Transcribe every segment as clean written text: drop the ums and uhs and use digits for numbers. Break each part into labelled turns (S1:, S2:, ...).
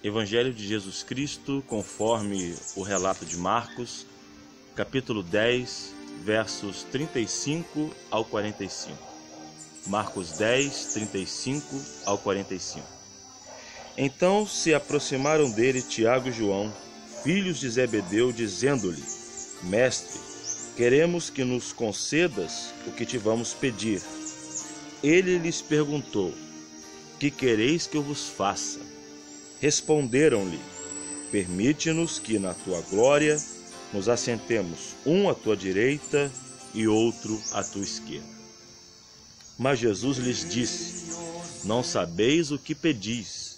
S1: Evangelho de Jesus Cristo, conforme o relato de Marcos, capítulo 10, versos 35 ao 45. Marcos 10, 35 ao 45. Então se aproximaram dele Tiago e João, filhos de Zebedeu, dizendo-lhe: Mestre, queremos que nos concedas o que te vamos pedir. Ele lhes perguntou: Que quereis que eu vos faça? Responderam-lhe: Permite-nos que na tua glória nos assentemos, um à tua direita e outro à tua esquerda. Mas Jesus lhes disse: Não sabeis o que pedis.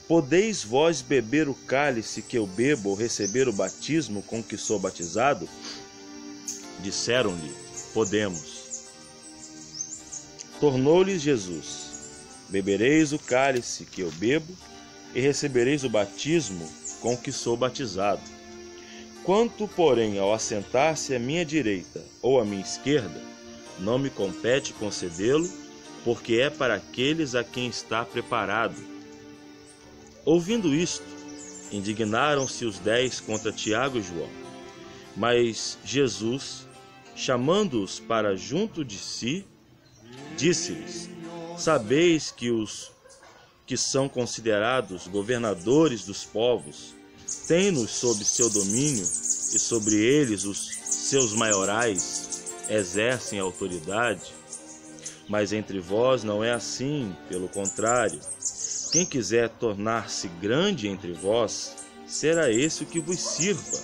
S1: Podeis vós beber o cálice que eu bebo ou receber o batismo com que sou batizado? Disseram-lhe: Podemos. Tornou-lhes Jesus: Bebereis o cálice que eu bebo e recebereis o batismo com que sou batizado. Quanto, porém, ao assentar-se à minha direita ou à minha esquerda, não me compete concedê-lo, porque é para aqueles a quem está preparado. Ouvindo isto, indignaram-se os 10 contra Tiago e João. Mas Jesus, chamando-os para junto de si, disse-lhes: Sabeis que os que são considerados governadores dos povos têm-nos sob seu domínio, e sobre eles os seus maiorais exercem autoridade? Mas entre vós não é assim, pelo contrário. Quem quiser tornar-se grande entre vós, será esse o que vos sirva.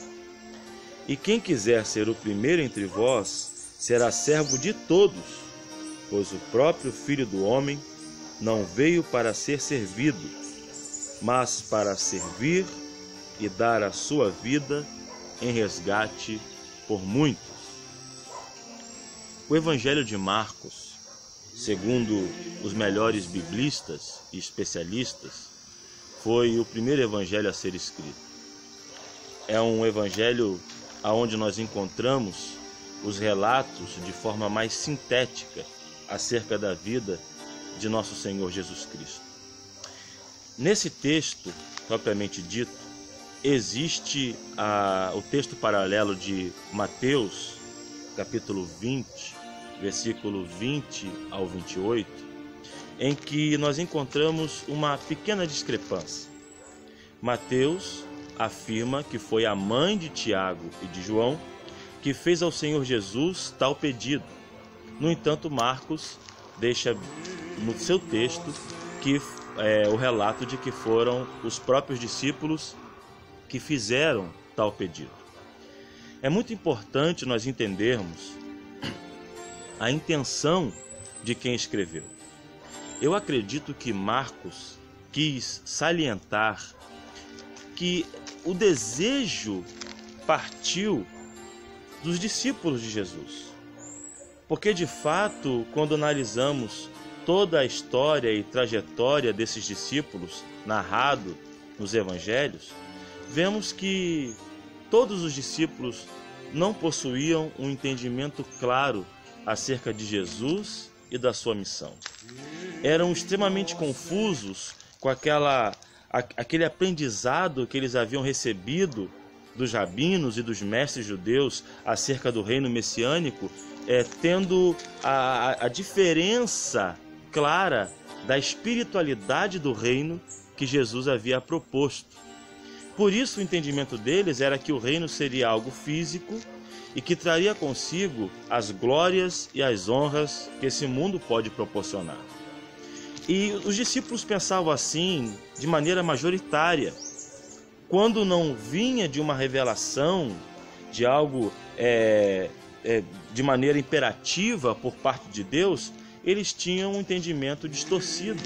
S1: E quem quiser ser o primeiro entre vós, será servo de todos. Pois o próprio Filho do Homem não veio para ser servido, mas para servir e dar a sua vida em resgate por muitos. O Evangelho de Marcos, segundo os melhores biblistas e especialistas, foi o primeiro evangelho a ser escrito. É um evangelho onde nós encontramos os relatos de forma mais sintética acerca da vida de nosso Senhor Jesus Cristo. Nesse texto, propriamente dito, existe o texto paralelo de Mateus, capítulo 20, versículo 20 ao 28, em que nós encontramos uma pequena discrepância. Mateus afirma que foi a mãe de Tiago e de João que fez ao Senhor Jesus tal pedido. No entanto, Marcos deixa no seu texto o relato de que foram os próprios discípulos que fizeram tal pedido. É muito importante nós entendermos a intenção de quem escreveu. Eu acredito que Marcos quis salientar que o desejo partiu dos discípulos de Jesus. Porque, de fato, quando analisamos toda a história e trajetória desses discípulos, narrado nos evangelhos, vemos que todos os discípulos não possuíam um entendimento claro acerca de Jesus e da sua missão. Eram extremamente confusos com aquele aprendizado que eles haviam recebido dos rabinos e dos mestres judeus acerca do reino messiânico, tendo a diferença clara da espiritualidade do reino que Jesus havia proposto. Por isso o entendimento deles era que o reino seria algo físico e que traria consigo as glórias e as honras que esse mundo pode proporcionar. E os discípulos pensavam assim de maneira majoritária. Quando não vinha de uma revelação, de algo de maneira imperativa por parte de Deus, eles tinham um entendimento distorcido.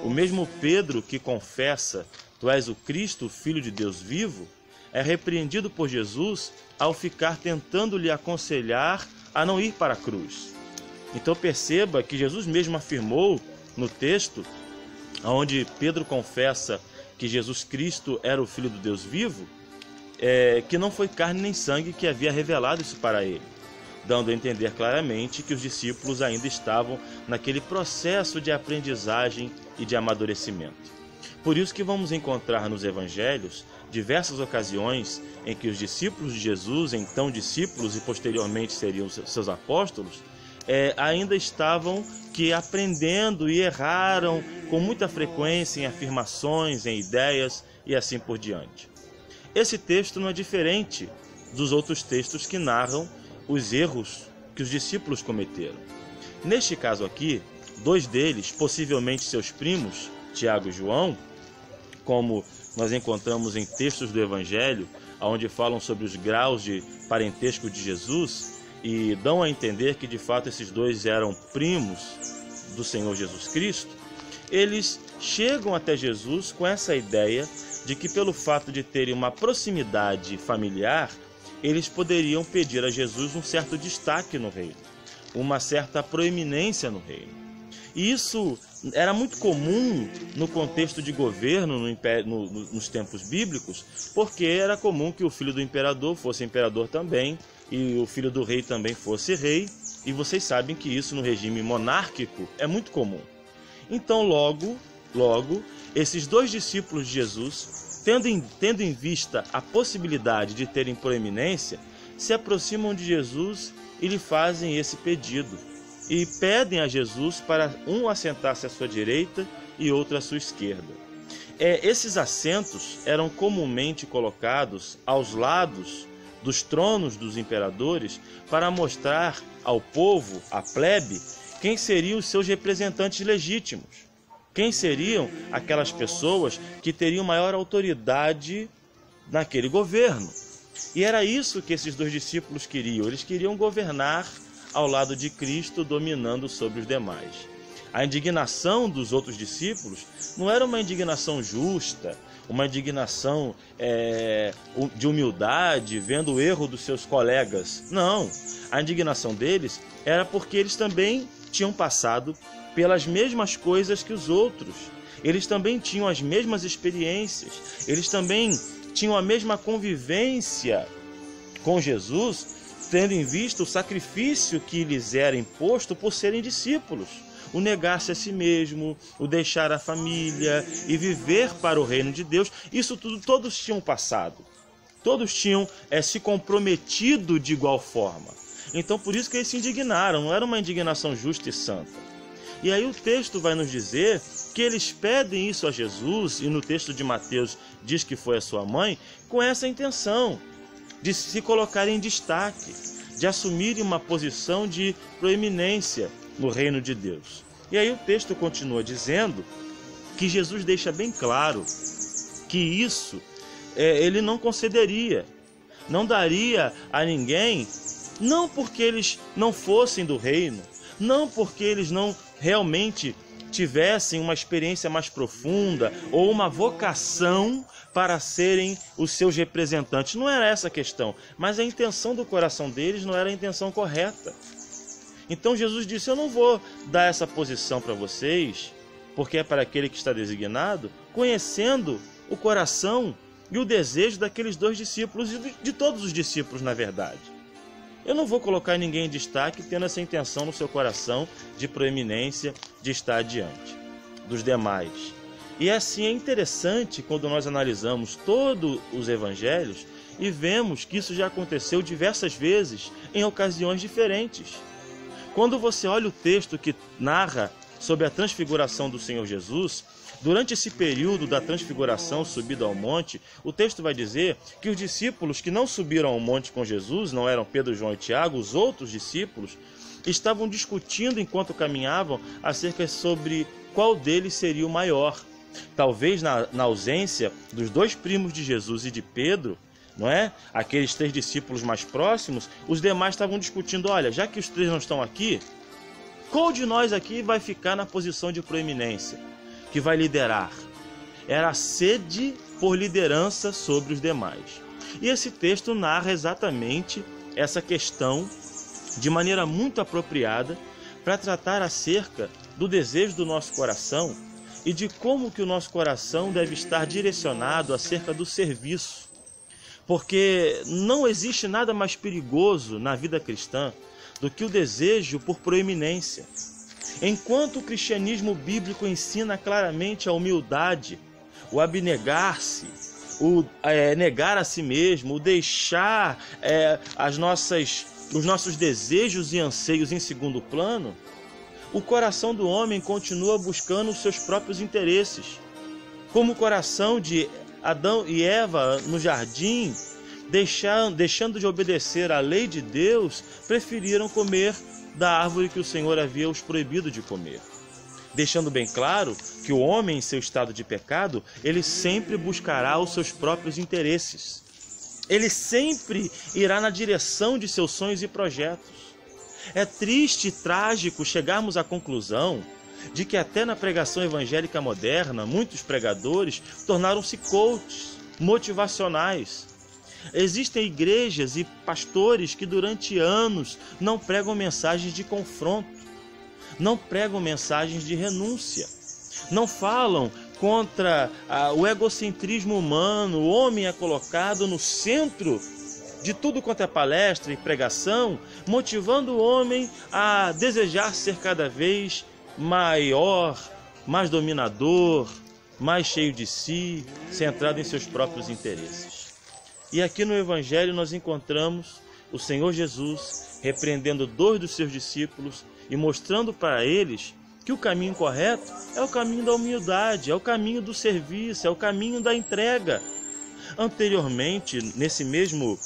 S1: O mesmo Pedro que confessa: Tu és o Cristo, o Filho de Deus vivo, é repreendido por Jesus ao ficar tentando lhe aconselhar a não ir para a cruz. Então perceba que Jesus mesmo afirmou no texto, onde Pedro confessa que Jesus Cristo era o Filho do Deus vivo, que não foi carne nem sangue que havia revelado isso para ele, dando a entender claramente que os discípulos ainda estavam naquele processo de aprendizagem e de amadurecimento. Por isso que vamos encontrar nos evangelhos diversas ocasiões em que os discípulos de Jesus, então discípulos e posteriormente seriam seus apóstolos, ainda estavam aprendendo e erraram com muita frequência em afirmações, em ideias e assim por diante. Esse texto não é diferente dos outros textos que narram os erros que os discípulos cometeram. Neste caso aqui, dois deles, possivelmente seus primos, Tiago e João, como nós encontramos em textos do Evangelho, onde falam sobre os graus de parentesco de Jesus e dão a entender que de fato esses dois eram primos do Senhor Jesus Cristo, eles chegam até Jesus com essa ideia de que pelo fato de terem uma proximidade familiar, eles poderiam pedir a Jesus um certo destaque no reino, uma certa proeminência no reino. E isso era muito comum no contexto de governo nos tempos bíblicos, porque era comum que o filho do imperador fosse imperador também, e o filho do rei também fosse rei, e vocês sabem que isso no regime monárquico é muito comum. Então logo, esses dois discípulos de Jesus, tendo em vista a possibilidade de terem proeminência, se aproximam de Jesus e lhe fazem esse pedido. E pedem a Jesus para um assentar-se à sua direita e outro à sua esquerda. Esses assentos eram comumente colocados aos lados dos tronos dos imperadores para mostrar ao povo, à plebe, quem seriam os seus representantes legítimos. Quem seriam aquelas pessoas que teriam maior autoridade naquele governo. E era isso que esses dois discípulos queriam. Eles queriam governar ao lado de Cristo, dominando sobre os demais. A indignação dos outros discípulos não era uma indignação justa, uma indignação de humildade, vendo o erro dos seus colegas. Não, a indignação deles era porque eles também tinham passado pelas mesmas coisas que os outros. Eles também tinham as mesmas experiências, eles também tinham a mesma convivência com Jesus, tendo em vista o sacrifício que lhes era imposto por serem discípulos, o negar-se a si mesmo, o deixar a família e viver para o reino de Deus. Isso tudo todos tinham passado, todos tinham se comprometido de igual forma. Então por isso que eles se indignaram, não era uma indignação justa e santa. E aí o texto vai nos dizer que eles pedem isso a Jesus, e no texto de Mateus diz que foi a sua mãe, com essa intenção de se colocarem em destaque, de assumirem uma posição de proeminência no reino de Deus. E aí o texto continua dizendo que Jesus deixa bem claro que isso ele não concederia, não daria a ninguém, não porque eles não fossem do reino, não porque eles não realmente tivessem uma experiência mais profunda ou uma vocação para serem os seus representantes. Não era essa a questão, mas a intenção do coração deles não era a intenção correta. Então Jesus disse: eu não vou dar essa posição para vocês, porque é para aquele que está designado, conhecendo o coração e o desejo daqueles dois discípulos e de todos os discípulos, na verdade. Eu não vou colocar ninguém em destaque tendo essa intenção no seu coração de proeminência, de estar adiante dos demais. E assim é interessante quando nós analisamos todos os evangelhos e vemos que isso já aconteceu diversas vezes em ocasiões diferentes. Quando você olha o texto que narra sobre a transfiguração do Senhor Jesus, durante esse período da transfiguração, subida ao monte, o texto vai dizer que os discípulos que não subiram ao monte com Jesus, não eram Pedro, João e Tiago, os outros discípulos, estavam discutindo enquanto caminhavam acerca sobre qual deles seria o maior. Talvez na ausência dos dois primos de Jesus e de Pedro, não é? Aqueles três discípulos mais próximos, os demais estavam discutindo: olha, já que os três não estão aqui, qual de nós aqui vai ficar na posição de proeminência, que vai liderar? Era a sede por liderança sobre os demais. E esse texto narra exatamente essa questão de maneira muito apropriada para tratar acerca do desejo do nosso coração e de como que o nosso coração deve estar direcionado acerca do serviço. Porque não existe nada mais perigoso na vida cristã do que o desejo por proeminência. Enquanto o cristianismo bíblico ensina claramente a humildade, o abnegar-se, o negar a si mesmo, o deixar os nossos desejos e anseios em segundo plano, o coração do homem continua buscando os seus próprios interesses. Como o coração de Adão e Eva no jardim, deixando de obedecer à lei de Deus, preferiram comer da árvore que o Senhor havia os proibido de comer. Deixando bem claro que o homem, em seu estado de pecado, ele sempre buscará os seus próprios interesses. Ele sempre irá na direção de seus sonhos e projetos. É triste e trágico chegarmos à conclusão de que até na pregação evangélica moderna, muitos pregadores tornaram-se coaches motivacionais. Existem igrejas e pastores que durante anos não pregam mensagens de confronto, não pregam mensagens de renúncia, não falam contra o egocentrismo humano. O homem é colocado no centro de tudo quanto é palestra e pregação, motivando o homem a desejar ser cada vez maior, mais dominador, mais cheio de si, centrado em seus próprios interesses. E aqui no Evangelho nós encontramos o Senhor Jesus repreendendo 2 dos seus discípulos e mostrando para eles que o caminho correto é o caminho da humildade, é o caminho do serviço, é o caminho da entrega. Anteriormente, nesse mesmo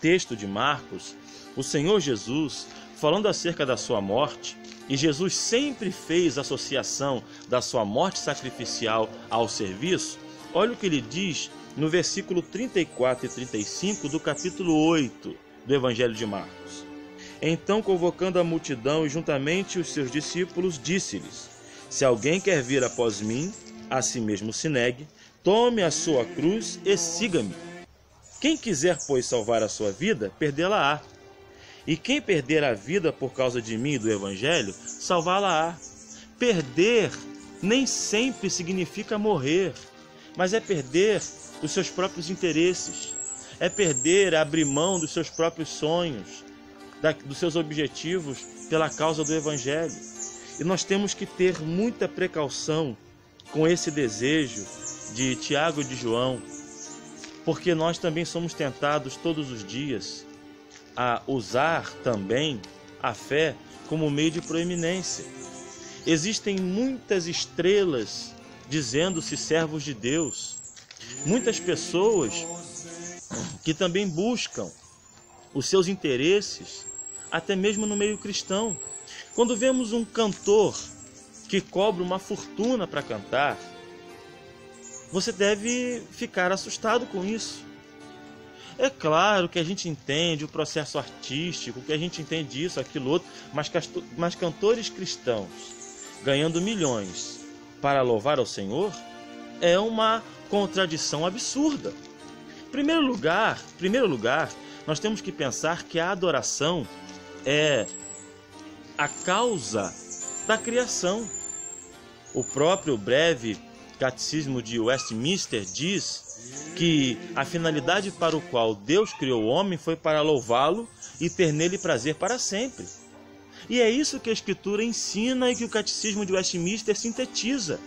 S1: texto de Marcos, o Senhor Jesus, falando acerca da sua morte, e Jesus sempre fez associação da sua morte sacrificial ao serviço, olha o que ele diz no versículo 34 e 35 do capítulo 8 do Evangelho de Marcos. Então, convocando a multidão e juntamente os seus discípulos, disse-lhes: se alguém quer vir após mim, a si mesmo se negue, tome a sua cruz e siga-me. Quem quiser, pois, salvar a sua vida, perdê-la-á. E quem perder a vida por causa de mim e do Evangelho, salvá-la-á. Perder nem sempre significa morrer, mas é perder os seus próprios interesses, é perder, abrir mão dos seus próprios sonhos, dos seus objetivos pela causa do Evangelho. E nós temos que ter muita precaução com esse desejo de Tiago e de João, porque nós também somos tentados todos os dias a usar também a fé como meio de proeminência. Existem muitas estrelas dizendo-se servos de Deus, muitas pessoas que também buscam os seus interesses, até mesmo no meio cristão. Quando vemos um cantor que cobra uma fortuna para cantar, você deve ficar assustado com isso. É claro que a gente entende o processo artístico, que a gente entende isso, aquilo, outro, mas cantores cristãos ganhando milhões para louvar ao Senhor é uma contradição absurda. Em primeiro lugar, nós temos que pensar que a adoração é a causa da criação. O próprio breve Catecismo de Westminster diz que a finalidade para o qual Deus criou o homem foi para louvá-lo e ter nele prazer para sempre. E é isso que a Escritura ensina e que o Catecismo de Westminster sintetiza.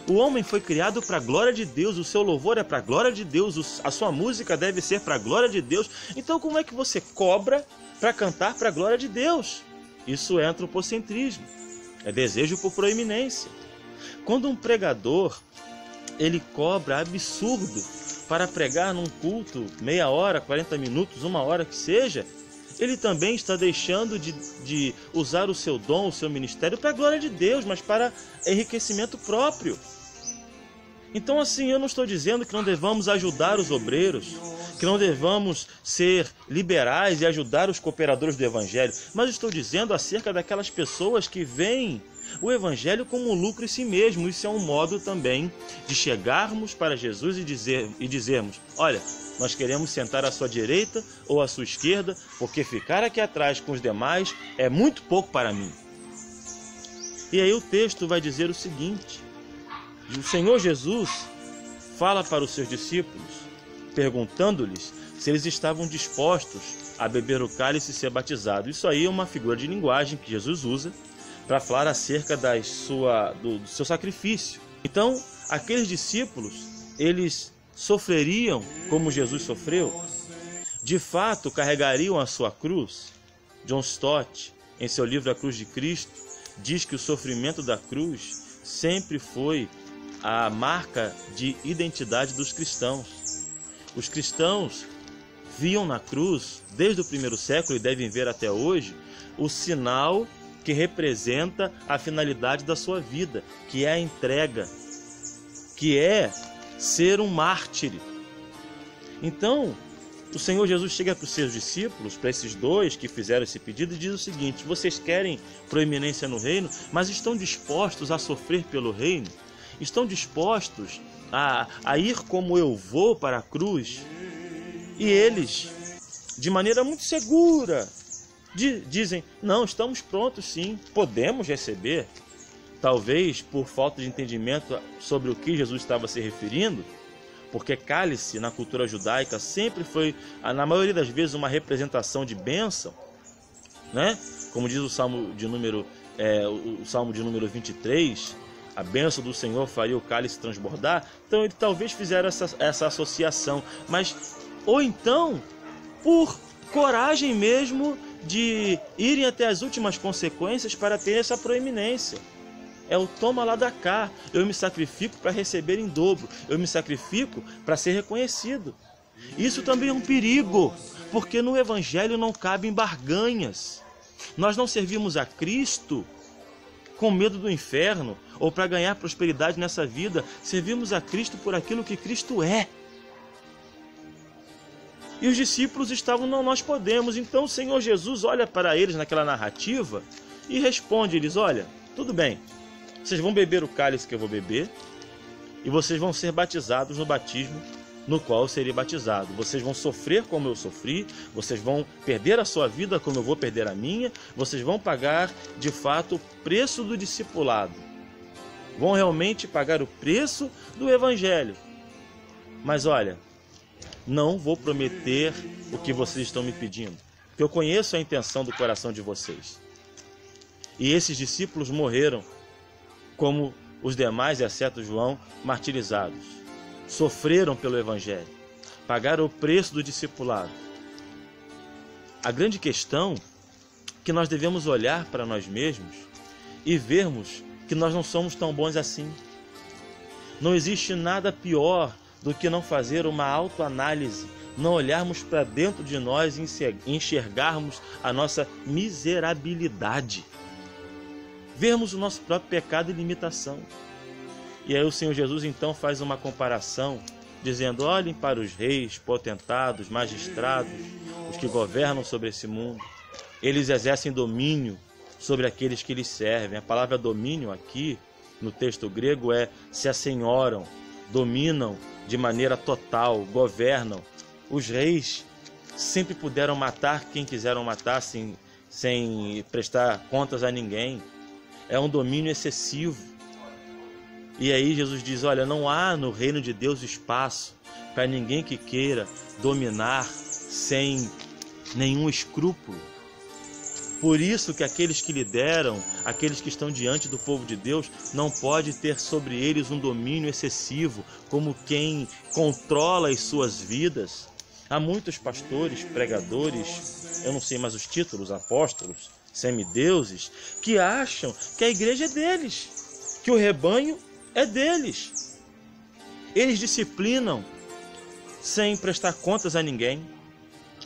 S1: O homem foi criado para a glória de Deus, o seu louvor é para a glória de Deus, a sua música deve ser para a glória de Deus. Então como é que você cobra para cantar para a glória de Deus? Isso é antropocentrismo, é desejo por proeminência. Quando um pregador ele cobra absurdo para pregar num culto, meia hora, 40 minutos, 1 hora que seja, ele também está deixando de usar o seu dom, o seu ministério para a glória de Deus, mas para enriquecimento próprio. Então, assim, eu não estou dizendo que não devamos ajudar os obreiros, que não devamos ser liberais e ajudar os cooperadores do Evangelho, mas estou dizendo acerca daquelas pessoas que veem o Evangelho como um lucro em si mesmo. Isso é um modo também de chegarmos para Jesus e dizermos: olha, nós queremos sentar à sua direita ou à sua esquerda, porque ficar aqui atrás com os demais é muito pouco para mim. E aí o texto vai dizer o seguinte: o Senhor Jesus fala para os seus discípulos, perguntando-lhes se eles estavam dispostos a beber o cálice e ser batizado. Isso aí é uma figura de linguagem que Jesus usa para falar acerca do seu sacrifício, Então, aqueles discípulos, eles sofreriam como Jesus sofreu? De fato, carregariam a sua cruz? John Stott, em seu livro A Cruz de Cristo, diz que o sofrimento da cruz sempre foi a marca de identidade dos cristãos. Os cristãos viam na cruz, desde o primeiro século e devem ver até hoje, o sinal que representa a finalidade da sua vida, que é a entrega, que é ser um mártir. Então, o Senhor Jesus chega para os seus discípulos, para esses dois que fizeram esse pedido, e diz o seguinte: vocês querem proeminência no reino, mas estão dispostos a sofrer pelo reino? Estão dispostos a ir como eu vou para a cruz? E eles, de maneira muito segura, dizem: não, estamos prontos sim, podemos receber. Talvez por falta de entendimento sobre o que Jesus estava se referindo, porque cálice na cultura judaica sempre foi, na maioria das vezes, uma representação de bênção, né? Como diz o Salmo de número 23, a bênção do Senhor faria o cálice transbordar. Então ele talvez fizeram essa associação, mas ou então por coragem mesmo de irem até as últimas consequências para ter essa proeminência. É o toma lá da cá, eu me sacrifico para receber em dobro, eu me sacrifico para ser reconhecido. Isso também é um perigo, porque no Evangelho não cabem barganhas. Nós não servimos a Cristo com medo do inferno ou para ganhar prosperidade nessa vida, servimos a Cristo por aquilo que Cristo é. E os discípulos estavam: não, nós podemos. Então o Senhor Jesus olha para eles naquela narrativa e responde-lhes: olha, tudo bem, vocês vão beber o cálice que eu vou beber e vocês vão ser batizados no batismo no qual eu serei batizado. Vocês vão sofrer como eu sofri, vocês vão perder a sua vida como eu vou perder a minha, vocês vão pagar de fato o preço do discipulado, vão realmente pagar o preço do Evangelho. Mas olha, não vou prometer o que vocês estão me pedindo, porque eu conheço a intenção do coração de vocês. E esses discípulos morreram como os demais, exceto João, martirizados. Sofreram pelo Evangelho, pagaram o preço do discipulado. A grande questão é que nós devemos olhar para nós mesmos e vermos que nós não somos tão bons assim. Não existe nada pior do que não fazer uma autoanálise, não olharmos para dentro de nós e enxergarmos a nossa miserabilidade, vermos o nosso próprio pecado e limitação. E aí o Senhor Jesus então faz uma comparação, dizendo: olhem para os reis, potentados, magistrados, os que governam sobre esse mundo. Eles exercem domínio sobre aqueles que lhes servem. A palavra domínio aqui, no texto grego, é se assenhoram, dominam de maneira total, governam. Os reis sempre puderam matar quem quiseram matar sem prestar contas a ninguém. É um domínio excessivo. E aí Jesus diz: olha, não há no reino de Deus espaço para ninguém que queira dominar sem nenhum escrúpulo. Por isso que aqueles que lideram, aqueles que estão diante do povo de Deus, não pode ter sobre eles um domínio excessivo, como quem controla as suas vidas. Há muitos pastores, pregadores, eu não sei mais os títulos, apóstolos, semideuses, que acham que a igreja é deles, que o rebanho é deles. Eles disciplinam sem prestar contas a ninguém.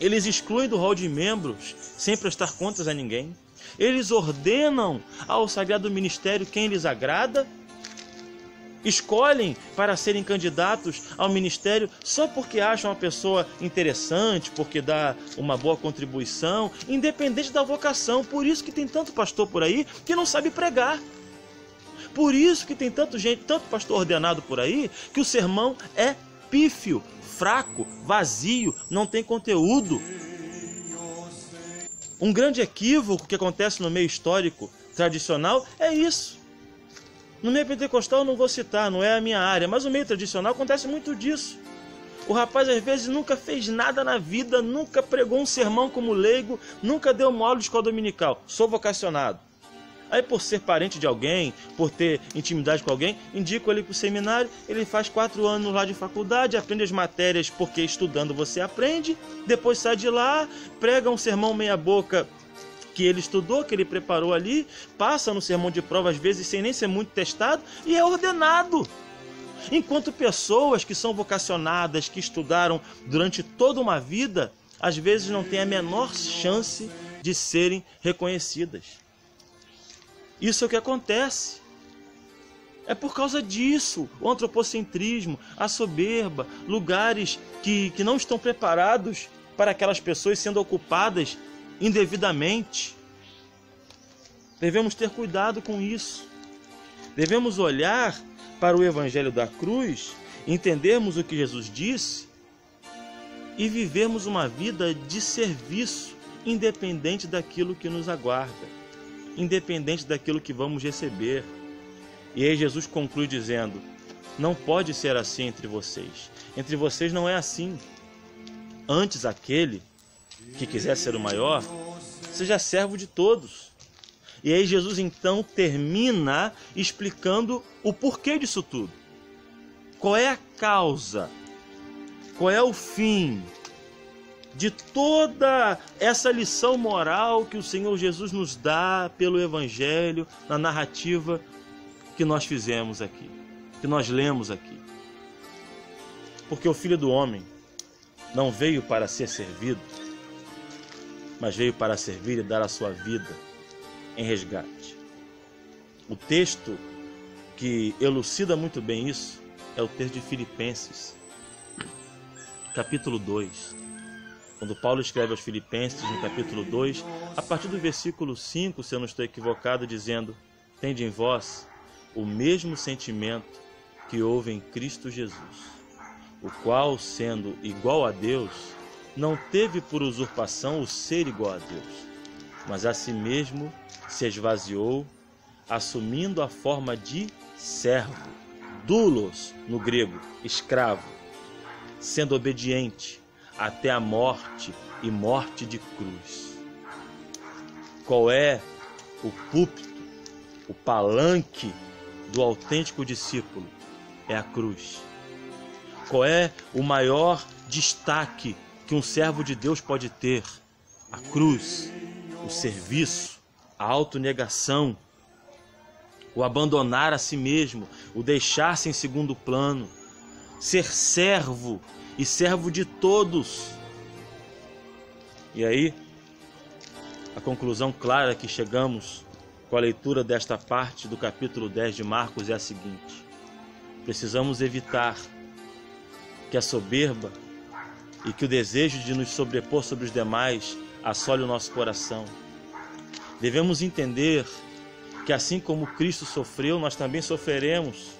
S1: Eles excluem do rol de membros sem prestar contas a ninguém. Eles ordenam ao sagrado ministério quem lhes agrada. Escolhem para serem candidatos ao ministério só porque acham a pessoa interessante, porque dá uma boa contribuição, independente da vocação. Por isso que tem tanto pastor por aí que não sabe pregar. Por isso que tem tanto pastor ordenado por aí, que o sermão é pífio, fraco, vazio, não tem conteúdo. Um grande equívoco que acontece no meio histórico tradicional é isso. No meio pentecostal eu não vou citar, não é a minha área, mas no meio tradicional acontece muito disso. O rapaz às vezes nunca fez nada na vida, nunca pregou um sermão como leigo, nunca deu uma aula de escola dominical. Sou vocacionado. Aí, por ser parente de alguém, por ter intimidade com alguém, indico ele para o seminário, ele faz 4 anos lá de faculdade, aprende as matérias, porque estudando você aprende, depois sai de lá, prega um sermão meia boca que ele estudou, que ele preparou ali, passa no sermão de prova, às vezes sem nem ser muito testado, e é ordenado. Enquanto pessoas que são vocacionadas, que estudaram durante toda uma vida, às vezes não têm a menor chance de serem reconhecidas. Isso é o que acontece. É por causa disso, o antropocentrismo, a soberba, lugares que não estão preparados para aquelas pessoas sendo ocupadas indevidamente. Devemos ter cuidado com isso. Devemos olhar para o Evangelho da Cruz, entendermos o que Jesus disse e vivermos uma vida de serviço, independente daquilo que nos aguarda, independente daquilo que vamos receber. E aí Jesus conclui dizendo: não pode ser assim entre vocês. Entre vocês não é assim. Antes, aquele que quiser ser o maior, seja servo de todos. E aí Jesus então termina explicando o porquê disso tudo. Qual é a causa? Qual é o fim de toda essa lição moral que o Senhor Jesus nos dá pelo Evangelho, na narrativa que nós fizemos aqui, que nós lemos aqui? Porque o Filho do Homem não veio para ser servido, mas veio para servir e dar a sua vida em resgate. O texto que elucida muito bem isso é o texto de Filipenses, capítulo 2. Quando Paulo escreve aos Filipenses, no capítulo 2, a partir do versículo 5, se eu não estou equivocado, dizendo: tende em vós o mesmo sentimento que houve em Cristo Jesus, o qual, sendo igual a Deus, não teve por usurpação o ser igual a Deus, mas a si mesmo se esvaziou, assumindo a forma de servo, doulos no grego, escravo, sendo obediente até a morte e morte de cruz. Qual é o púlpito, o palanque do autêntico discípulo? É a cruz. Qual é o maior destaque que um servo de Deus pode ter? A cruz, o serviço, a autonegação, o abandonar a si mesmo, o deixar-se em segundo plano, ser servo e servo de todos. E aí, a conclusão clara que chegamos com a leitura desta parte do capítulo 10 de Marcos é a seguinte: precisamos evitar que a soberba e que o desejo de nos sobrepor sobre os demais assole o nosso coração. Devemos entender que assim como Cristo sofreu, nós também sofreremos,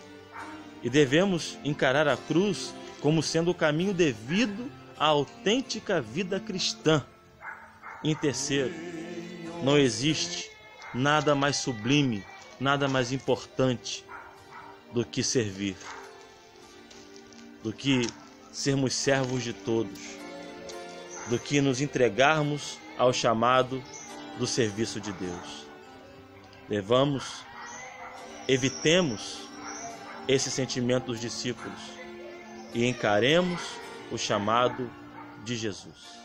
S1: e devemos encarar a cruz como sendo o caminho devido à autêntica vida cristã. Em terceiro, não existe nada mais sublime, nada mais importante do que servir, do que sermos servos de todos, do que nos entregarmos ao chamado do serviço de Deus. Evitemos esse sentimento dos discípulos e encaremos o chamado de Jesus.